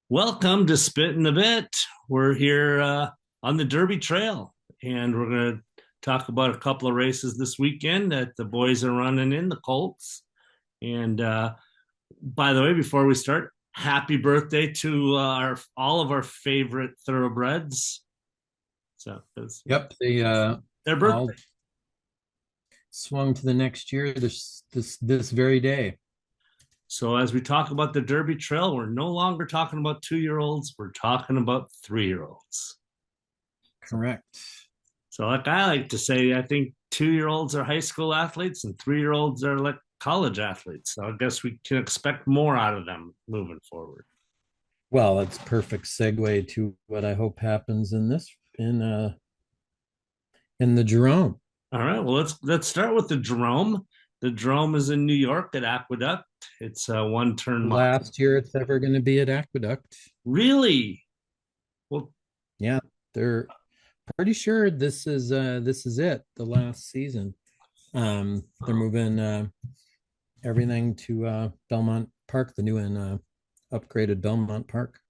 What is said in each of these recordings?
Welcome to Spittin' a Bit. We're here on the Derby Trail, and we're going to talk about a couple of races this weekend that the boys are running in the Colts. And by the way, before we start, happy birthday to our all of our favorite thoroughbreds. So it's Yep, they their birthday. all swung to the next year this very day. So as we talk about the Derby Trail, we're no longer talking about 2-year-olds. We're talking about 3-year-olds. Correct. So, like I like to say, I think 2-year-olds are high school athletes and 3-year-olds are like college athletes. So, I guess we can expect more out of them moving forward. Well, that's perfect segue to what I hope happens in the Jerome. All right. Well, let's start with the Jerome. The Jerome is in New York at Aqueduct. It's a one-turn mile. Last year it's ever going to be at Aqueduct. Really? Well, Yeah, they're pretty sure this is it, the last season. They're moving everything to Belmont Park, the new and upgraded Belmont Park.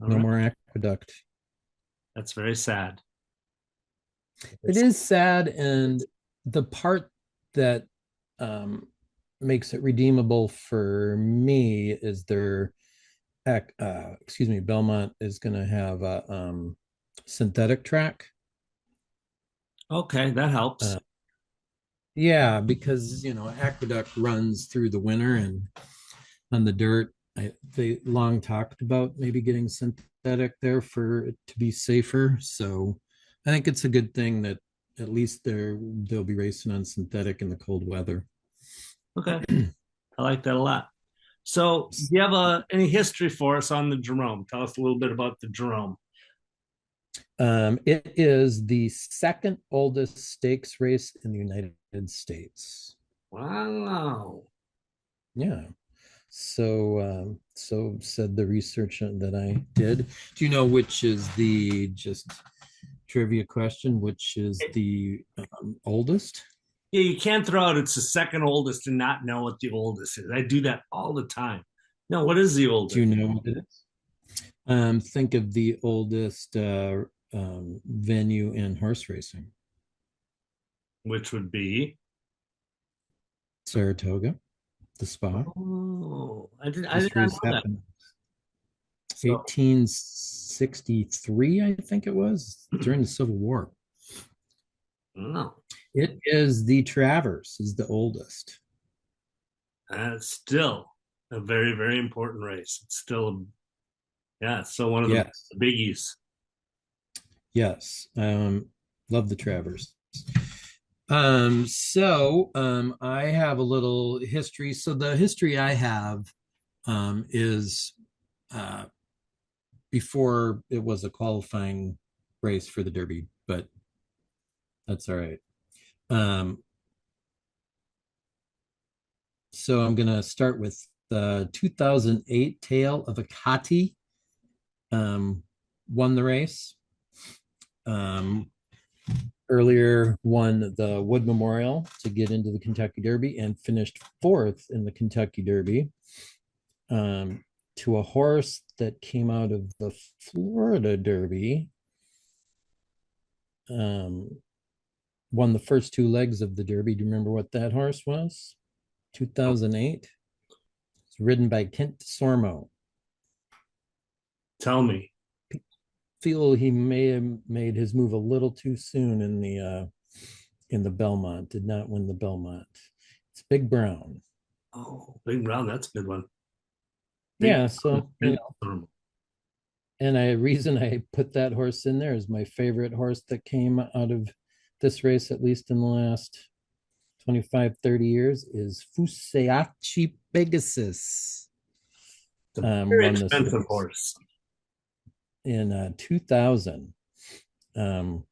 all No right. more Aqueduct. That's very sad. It It's, is sad, and the part that makes it redeemable for me is Belmont is going to have a synthetic track. okay, that helps. Uh, yeah, because Aqueduct runs through the winter and on the dirt. They long talked about maybe getting synthetic there for it to be safer. So I think it's a good thing that at least they'll be racing on synthetic in the cold weather. Okay, I like that a lot. So, do you have any history for us on the Jerome? Tell us a little bit about the Jerome. It is the second oldest stakes race in the United States. Wow. Yeah. So said the research that I did. Do you know which is the just trivia question? Which is the oldest? Yeah, you can't throw out it's the second oldest and not know what the oldest is. I do that all the time. No, what is the Do you oldest? know what it is? Think of the oldest venue in horse racing. Which would be Saratoga, the spa. I did This not race know that. happened So 1863, I think it was, during the Civil War. no. It is the Travers, is the oldest. That's still a very, very important race. It's still yeah, it's still one of the Yes, biggies. yes. Love the Travers. I have a little history. So the history I have is uh, before it was a qualifying race for the Derby, but that's all right. Um, so I'm going to start with the 2008 Tale of Akati. Won the race. Um, Earlier won the Wood Memorial to get into the Kentucky Derby and finished fourth in the Kentucky Derby to a horse that came out of the Florida Derby. Um, Won the first two legs of the Derby. Do you remember what that horse was? 2008. It's ridden by Kent Sormo. Tell me. Feel he may have made his move a little too soon in the Belmont. Did not win the Belmont. It's Big Brown. Oh, Big Brown, that's a good one. Big Yeah, so Brown. and I reason I put that horse in there is my favorite horse that came out of this race, at least in the last 25, 30 years, is Fuseachi Pegasus. It's a very Won this expensive race horse. in 2000. Um,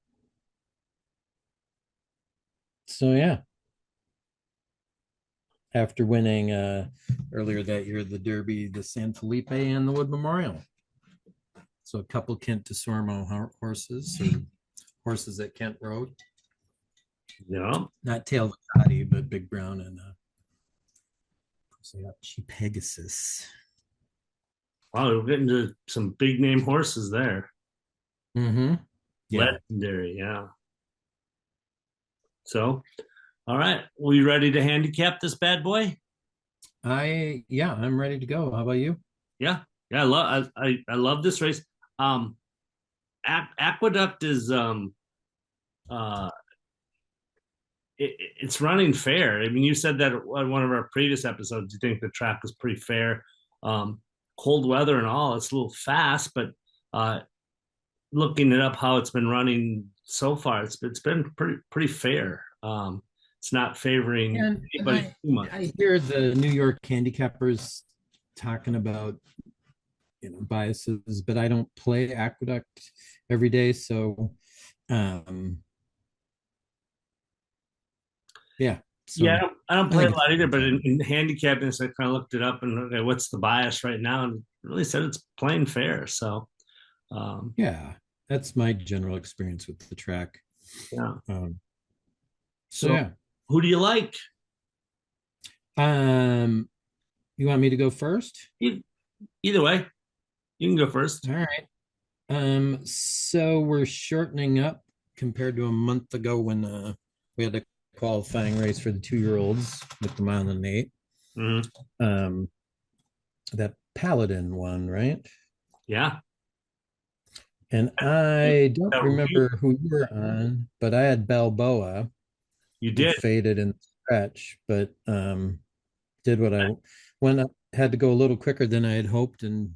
so yeah, after winning earlier that year the Derby, the San Felipe, and the Wood Memorial. So a couple Kent de Sormo horses, or horses that Kent rode. Yeah. Not Tail Vacati, but Big Brown and Pegasus. Wow, we're getting to some big name horses there. Mm-hmm. Yeah. Legendary, yeah. So, all right, we ready to handicap this bad boy? Yeah, I'm ready to go. How about you? Yeah, yeah. I love this race. Um, Aqueduct is uh it's running fair. I mean, you said that on one of our previous episodes. You think the track was pretty fair. Um, Cold weather and all, it's a little fast, but uh, looking it up, how it's been running so far, it's been pretty fair. It's not favoring And anybody I too much. I hear the New York handicappers talking about biases, but I don't play Aqueduct every day, so um yeah. Yeah, So I don't I play a think it's lot either, but fine. in handicapping, so I kind of looked it up and okay, what's the bias right now, and it really said it's playing fair. So, um, Yeah, that's my general experience with the track. yeah. Um, so So, yeah. who do you like? Um, you want me to go first? E- Either way, you can go first. All right. So we're shortening up compared to a month ago when we had a qualifying race for the 2-year-olds with the mile and eight. Mhm. Um, that Paladin one, right? Yeah, And I don't that remember who you were on, but I had Balboa you and did. faded in the stretch, but did what I went up, had to go a little quicker than I had hoped and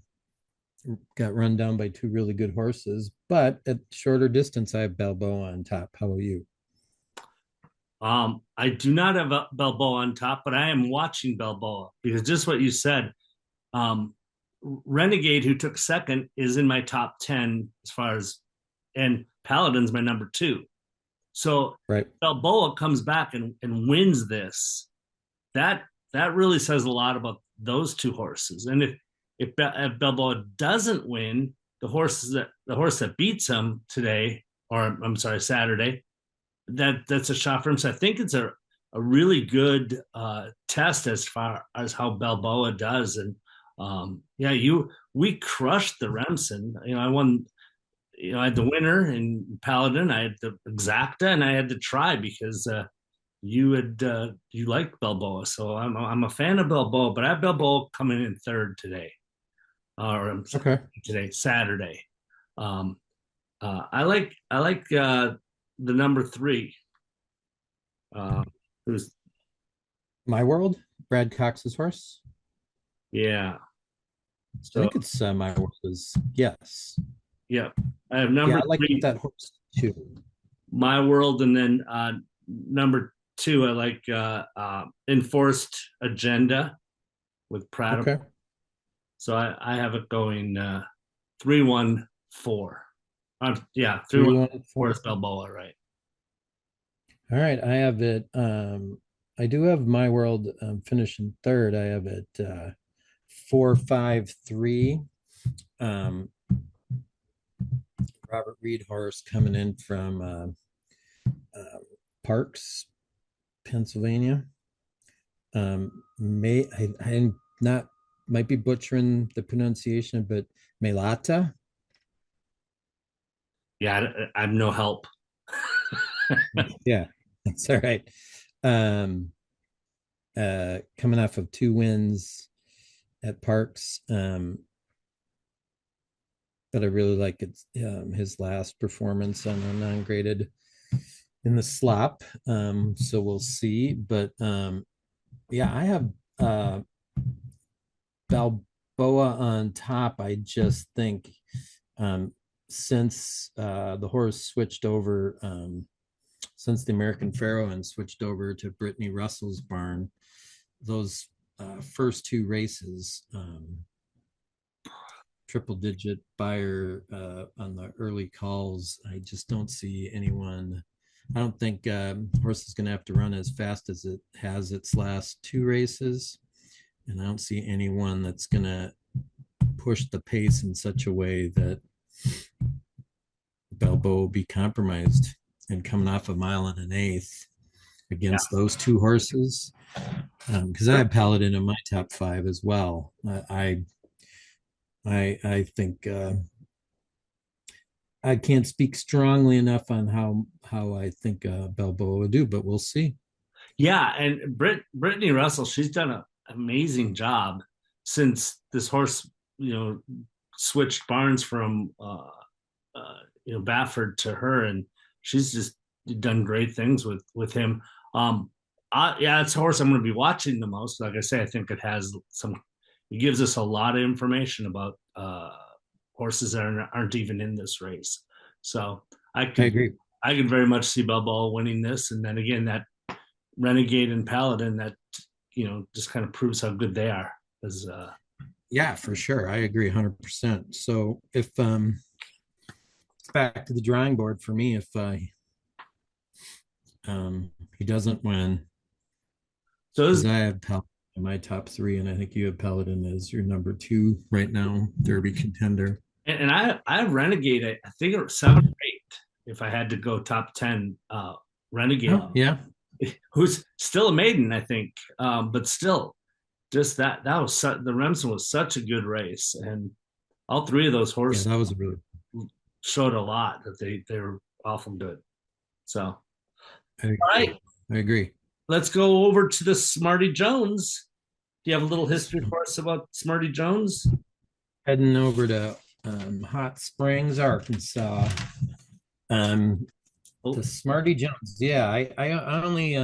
got run down by two really good horses. But at shorter distance, I have Balboa on top. How about you? I do not have a Balboa on top, but I am watching Balboa because just what you said. Um, Renegade, who took second, is in my top 10 as far as, and Paladin's my number two. So Right. Balboa comes back and wins this. That that really says a lot about those two horses. And if Balboa doesn't win, the horse that beats him today, or I'm sorry, Saturday, that's a shot for him. So I think it's a really good test as far as how Balboa does. And yeah, we crushed the Remsen. I won. I had the winner in Paladin. I had the Exacta, and I had the try because you liked Balboa. So I'm a fan of Balboa, but I have Balboa coming in third today, or I'm sorry, Okay. today Saturday. Um, I like the number three. Uh, who's My World, Brad Cox's horse. Yeah. I So think it's My World is yes. yeah, I have Yeah, number I like three, that horse too. My World, and then number two, I like Enforced Agenda with Pratt. Okay. So I have it going 3-1-4. Yeah, 3, 3-1 1, four 4. is Balboa, right? All right. I have it. I do have My World finishing third. I have it 4-5-3. Um, Robert Reed horse coming in from Parks, Pennsylvania. I'm not might be butchering the pronunciation, but Melata. Yeah, I'm no help. Yeah, that's all right. Um, Coming off of 2 wins at Parks, but I really like his last performance on a non-graded in the slop. So we'll see. But yeah, I have Balboa on top. I just think um, since the horse switched over, since the American Pharaoh and switched over to Brittany Russell's barn, those first 2 races, triple digit buyer on the early calls. I just don't see anyone. I don't think horse is going to have to run as fast as it has its last 2 races. And I don't see anyone that's going to push the pace in such a way that Balboa will be compromised. And coming off a mile and an eighth Yeah. against those 2 horses, because I have Paladin in my top 5 as well. I think I can't speak strongly enough on how I think Balboa would do, but we'll see. Yeah, and Brittany Russell, she's done an amazing job since this horse, switched barns from Baffert to her, and she's just done great things with him. Yeah, it's a horse I'm going to be watching the most. Like I say, I think it gives us a lot of information about horses that aren't even in this race. So I I could agree. I could very much see Balboa winning this, and then again that Renegade and Paladin that just kind of proves how good they are. As Yeah, for sure. I agree 100%. So if back to the drawing board for me, if he doesn't win, so because I have Paladin in my top three, and I think you have Paladin as your number two right now, Derby contender. and I have Renegade. I think it was 7 or 8. If I had to go top 10, Renegade, Oh, yeah. who's still a maiden, I think, but still, just that was the Remsen was such a good race, and all three of those Yeah, horses that was a really, showed a lot that they were awful good. So, all I right, agree. I agree. let's go over to the Smarty Jones. Do you have a little history for us about Smarty Jones? Heading over to Hot Springs, Arkansas. Um, Oh, the Smarty Jones. Yeah, I only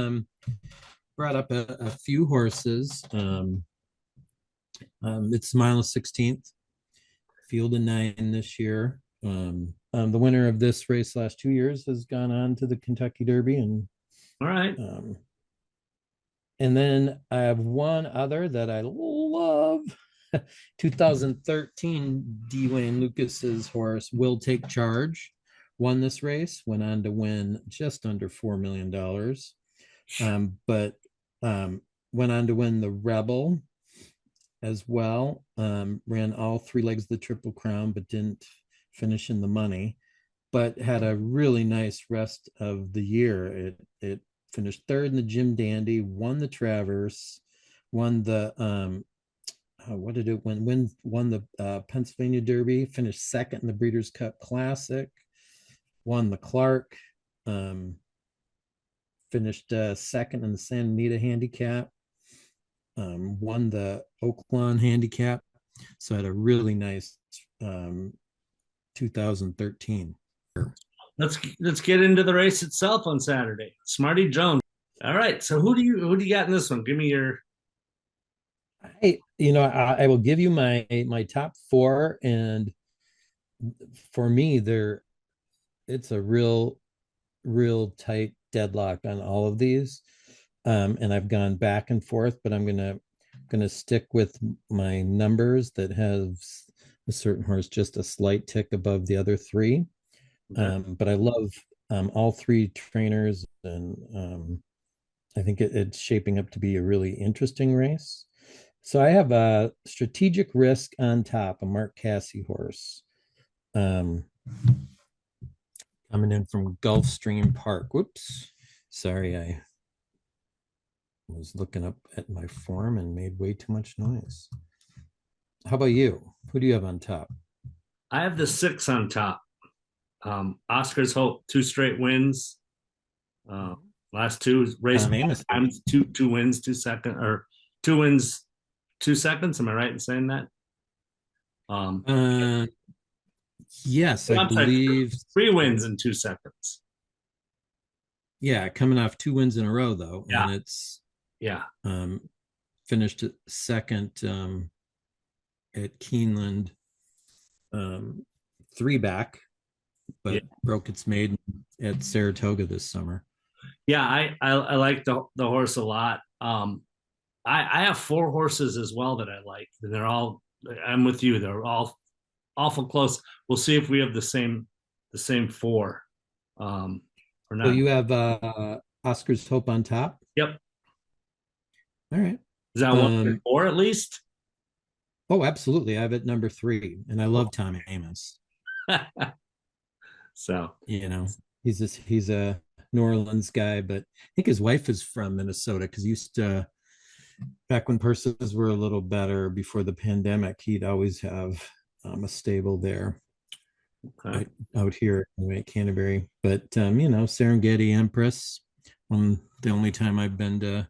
brought up a few horses. It's mile 16th, field of 9 this year. The winner of this race last 2 years has gone on to the Kentucky Derby, all right. And then I have one other that I love. 2013 Dwayne Lucas's horse Will Take Charge won this race, went on to win just under $4 million, but went on to win the Rebel as well. Ran all 3 legs of the Triple Crown, but didn't finish in the money. But had a really nice rest of the year. It finished third in the Jim Dandy, won the Traverse, won the what did it win? Won the Pennsylvania Derby, finished second in the Breeders' Cup Classic, won the Clark, finished second in the Santa Anita Handicap, won the Oaklawn Handicap. So had a really nice 2013. Let's get into the race itself on Saturday. Smarty Jones. All right. So who do you got in this one? Give me your. I will give you my top four, and for me, it's a real tight deadlock on all of these, and I've gone back and forth, but I'm gonna stick with my numbers that have a certain horse just a slight tick above the other three. But I love all three trainers, and I think it's shaping up to be a really interesting race. So I have a Strategic Risk on top, a Mark Casse horse, um, coming in from Gulfstream Park. Whoops, sorry, I was looking up at my form and made way too much noise. How about you? Who do you have on top? I have the 6 on top. Oscar's Hope, 2 straight wins. Uh, last 2 race times, two wins, 2 second, or 2 wins, 2 seconds. Am I right in saying that? Yes, I I'm sorry, believe. 3 wins in 2 seconds. Yeah, coming off 2 wins in a row though, Yeah, and it's yeah, finished second at Keeneland, 3 back, yeah, but broke its maiden at Saratoga this summer. yeah. I like the horse a lot. I have 4 horses as well that I like, and they're all. I'm with you. They're all awful close. We'll see if we have the same 4, or So not. you have Oscar's Hope on top. Yep. All right. Is that one Um, 4 at least? oh, absolutely. I have it number 3, and I love Tommy Amos. So You know, he's a New Orleans guy, but I think his wife is from Minnesota because he used to, back when purses were a little better before the pandemic, he'd always have a stable there Okay. right out here in Canterbury. But Serengeti Empress, the only time I've been to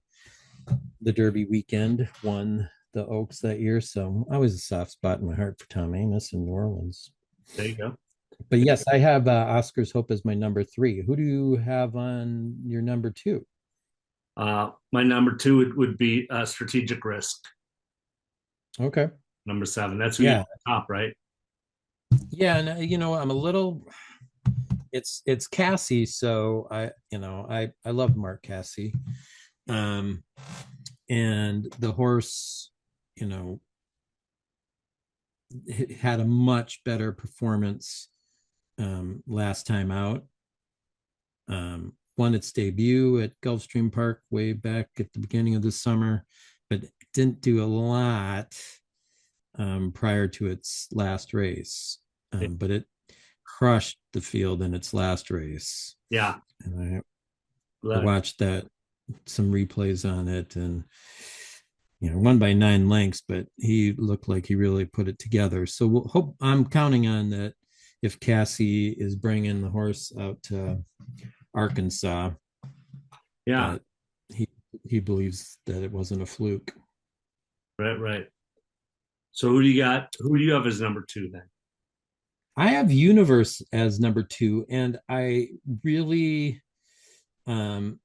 the Derby weekend, won the Oaks that year. So always a soft spot in my heart for Tom Amoss in New Orleans. There you go. But yes, I have Oscar's Hope as my number three. Who do you have on your number two? My number two would be Strategic Risk, Okay. number seven. That's who you Yeah. have top, right? Yeah. And I'm a little, it's Cassie. So I love Mark Cassie. Um, and the horse, you know, had a much better performance last time out. Won its debut at Gulfstream Park way back at the beginning of the summer, but didn't do a lot prior to its last race. But it crushed the field in its last race. Yeah. And I Look, watched some replays on it, and won by 9 lengths, but he looked like he really put it together. So I'm counting on that. If Cassie is bringing the horse out to Arkansas, yeah. that he believes that it wasn't a fluke. Right, right. So who do you got? Who do you have as number two then? I have Universe as number two, and I really um,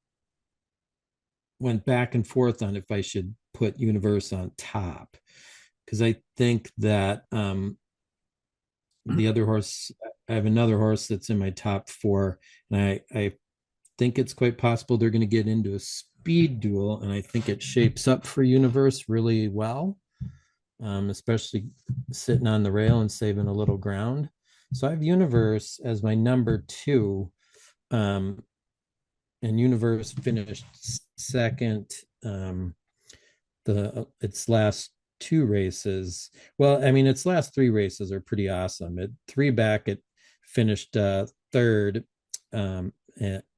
went back and forth on if I should put Universe on top, because I think that the other horse, I have another horse that's in my top four, and I think it's quite possible they're going to get into a speed duel, and I think it shapes up for Universe really well, especially sitting on the rail and saving a little ground. So I have Universe as my number two, and Universe finished second its last two races. Well, I mean, its last three races are pretty awesome. At three back, it finished third in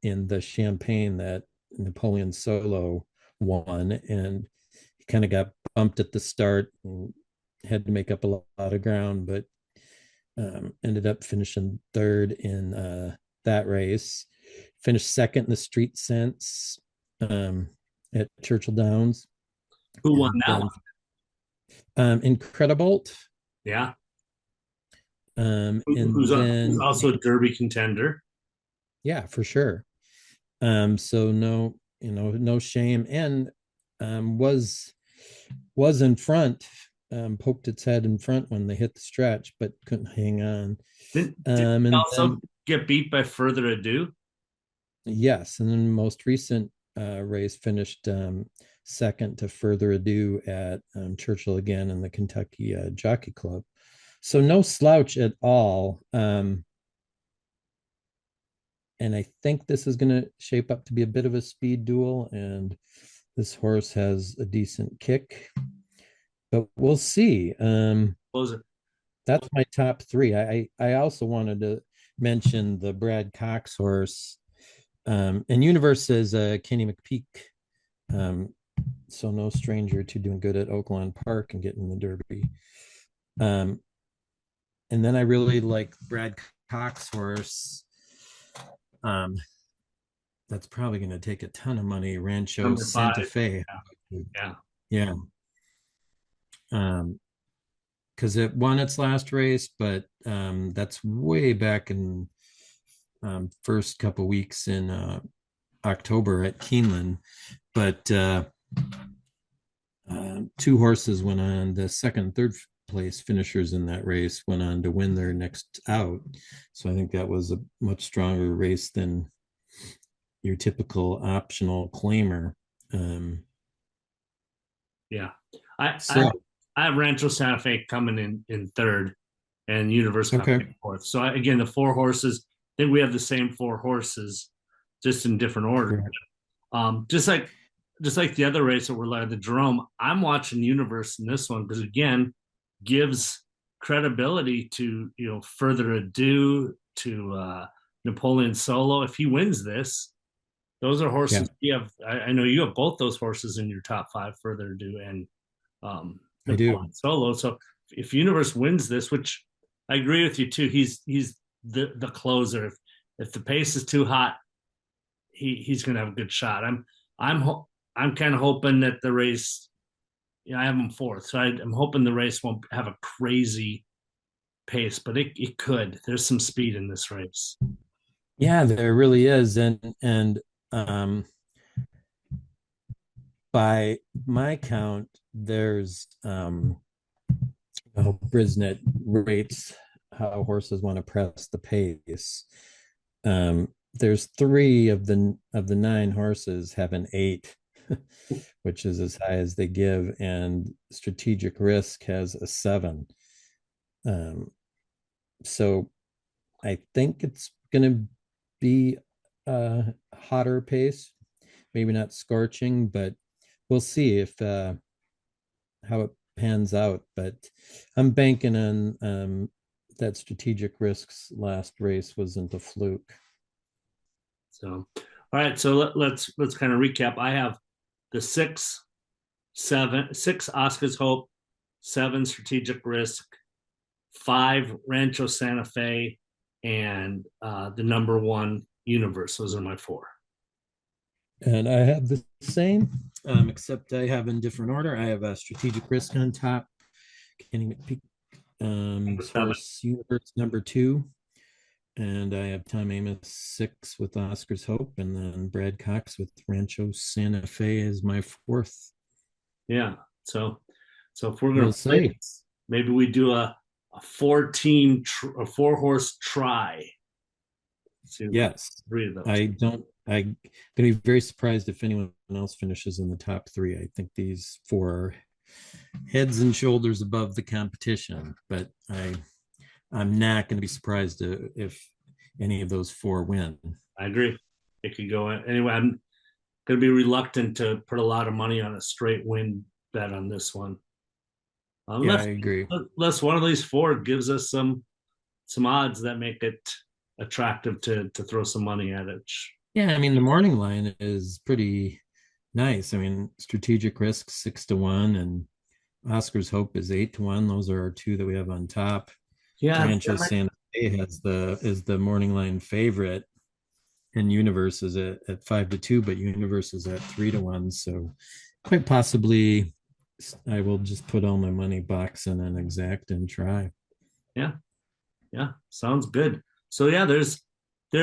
the Champagne that Napoleon Solo won, and he kind of got bumped at the start and had to make up a lot of ground, but ended up finishing third in that race. Finished second in the Street Sense at Churchill Downs, Who won and that then one? Incredibolt. Yeah. And Who's then also a Derby contender? yeah, for sure. So no shame, and was in front, poked its head in front when they hit the stretch, but couldn't hang on. Did he And also then get beat by Further Ado? yes, and then most recent race finished second to Further Ado at Churchill again in the Kentucky Jockey Club. So no slouch at all. And I think this is going to shape up to be a bit of a speed duel, and this horse has a decent kick, but we'll see. Closer. That's my top three. I also wanted to mention the Brad Cox horse, and Universe is Kenny McPeak, so no stranger to doing good at Oaklawn Park and getting the Derby. Um, and then I really like Brad Cox horse. That's probably going to take a ton of money. Rancho Number five. Santa Fe. Yeah. Yeah. Because it won its last race, but that's way back in first couple weeks in October at Keeneland. But two horses went on. The second and third place finishers in that race went on to win their next out. So I think that was a much stronger race than your typical optional claimer. Yeah. I, I So I have Rancho Santa Fe coming in third and Universe coming okay, in fourth. So again, the four horses, I think we have the same four horses, just in different order. correct. Just like the other race that we're led, the Jerome, I'm watching Universe in this one because again, gives credibility to Further Ado, to Napoleon Solo. If he wins this, those are Yeah, horses you have. I know you have both those horses in your top five, Further Ado and I do. Napoleon Solo. So if Universe wins this, which I agree with you too. He's the closer. If the pace is too hot, he's going to have a good shot. I'm kind of hoping that the race. I have him fourth, so I'm hoping the race won't have a crazy pace, but it could. There's some speed in this race. Yeah, there really is, and by my count, there's Brisnet rates how horses want to press the pace. There's three of the nine horses have an 8, which is as high as they give, and Strategic Risk has a 7. So I think it's going to be a hotter pace, maybe not scorching, but we'll see if how it pans out. But I'm banking on that Strategic Risk's last race wasn't a fluke. So, all right. So let's kind of recap. I have the 6 Oscar's Hope, 7 Strategic Risk, 5 Rancho Santa Fe, and the number 1 Universe. Those are my 4. And I have the same, except I have in different order. I have a Strategic Risk on top. Horse Universe number 2. And I have Tom Amos 6 with Oscar's Hope, and then Brad Cox with Rancho Santa Fe as my 4th. Yeah. So if we're going to play, maybe we do a 4-team, a 4-horse try. Yes. 3 of those. I'm going to be very surprised if anyone else finishes in the top 3. I think these 4 are heads and shoulders above the competition, but I'm not going to be surprised if any of those 4 win. I agree. It could go anyway. I'm going to be reluctant to put a lot of money on a straight win bet on this one. Yeah, I agree. Unless one of these 4 gives us some odds that make it attractive to throw some money at it. Yeah, I mean the morning line is pretty nice. I mean, Strategic Risk 6-1 and Oscar's Hope is 8-1. Those are our 2 that we have on top. Yeah, Rancho Santa Fe is the morning line favorite, and Universe is at 5-2, but Universe is at 3-1. So quite possibly I will just put all my money box in an exact and try. Yeah, sounds good. So yeah, there's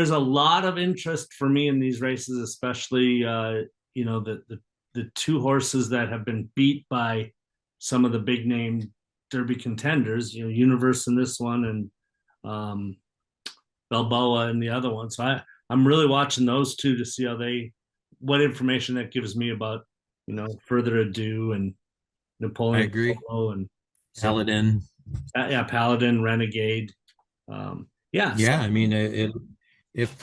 a lot of interest for me in these races, especially the 2 horses that have been beat by some of the big name Derby contenders, Universe in this one and Balboa in the other one. So I'm really watching those 2 to see what information that gives me about, Further Ado and Napoleon. I agree. And Paladin. Paladin, Renegade. Yeah. I mean, if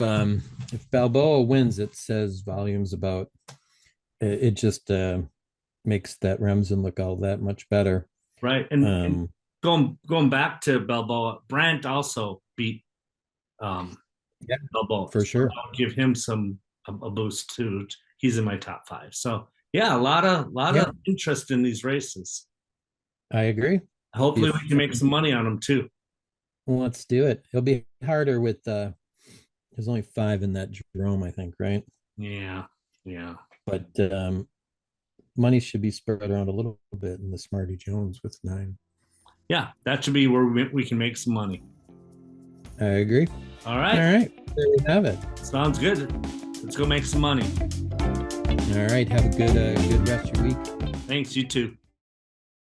Balboa wins, it says volumes about it. Just makes that Remsen look all that much better. Right. And going back to Balboa, Brandt also beat Balboa for sure. So I'll give him a boost too. He's in my top 5. So yeah, a lot of interest in these races. I agree. Hopefully we can make some money on them too. Well, let's do it. It'll be harder with there's only 5 in that Jerome, I think, right? Yeah. But money should be spread around a little bit in the Smarty Jones with 9. Yeah, that should be where we can make some money. I agree. All right. There we have it. Sounds good. Let's go make some money. All right. Have a good rest of your week. Thanks. You too.